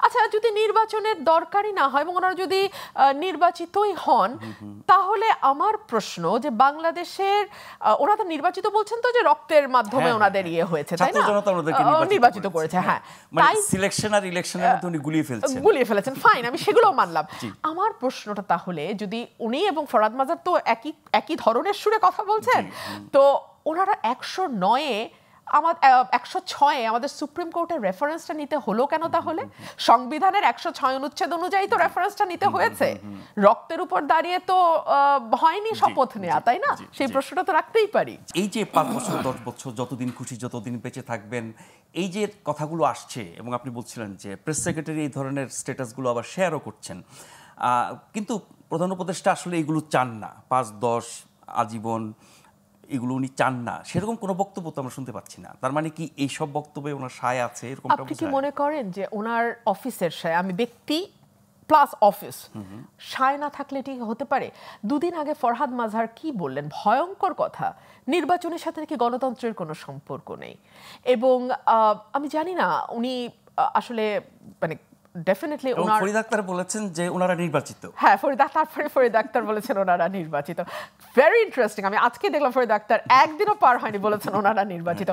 আচ্ছা, যদি নির্বাচনের দরকারই না হয় এবং ওনারা যদি নির্বাচিতই হন, তাহলে আমার প্রশ্ন যে বাংলাদেশের ওরা তো নির্বাচিত বলছেন তো যে রক্তের মাধ্যমে ওনাদের ইয়ে হয়েছে, তাই না? নির্বাচিত করেছে, হ্যাঁ। মানে সিলেকশন আর ইলেকশনের মধ্যে উনি গুলিয়ে ফেলেছেন। ফাইন, আমি সেগুলো মানলাম। আমার প্রশ্নটা তাহলে, যদি উনি এবং ফরহাদ মাজার তো একই ধরনের সুরে কথা বলছেন, তো ওনারা 109-এ 106-এ আমাদের সুপ্রিম কোর্টের রেফারেন্সটা নিতে হলো কেন তাহলে? সংবিধানের 106 অনুচ্ছেদ অনুযায়ী তো রেফারেন্সটা নিতে হয়েছে, রক্তের উপর দাঁড়িয়ে তো হয়নি শপথ নেওয়া, তাই না? সেই প্রশ্নটা তো রাখতেই পারি। এই যে 5 বছর 10 বছর যতদিন খুশি যতদিন বেঁচে থাকবেন, এই যে কথাগুলো আসছে, এবং আপনি বলছিলেন যে প্রেস সেক্রেটারি এই ধরনের স্ট্যাটাসগুলো আবার শেয়ারও করছেন, কিন্তু প্রধান উপদেষ্টা আসলে এগুলো চান না। 5-10 আজীবন এগুলো উনি চান না, সেরকম কোনো বক্তব্য তো আমরা শুনতে পাচ্ছি না। তার মানে কি এই সব বক্তব্যে ওনার সায় আছে এরকম? আপনি কি মনে করেন যে ওনার অফিসের সায়, আমি ব্যক্তি প্লাস অফিস, সায় না থাকলে এটি হতে পারে? দুদিন আগে ফরহাদ মাজার কি বললেন, ভয়ঙ্কর কথা, নির্বাচনের সাথে নাকি গণতন্ত্রের কোনো সম্পর্ক নেই। এবং আমি জানি না উনি আসলে মানে ডেফিনেটলি ওনার ফরিদ আক্তার বলেছেন যে ওনারা নির্বাচিত। হ্যাঁ, ফরিদ আক্তার বলেছেন ওনারা নির্বাচিত। Very interesting. আমি আজকে দেখলাম ফরিদ আক্তার একদিনও পার হয়নি বলেছেন ওনারা নির্বাচিত।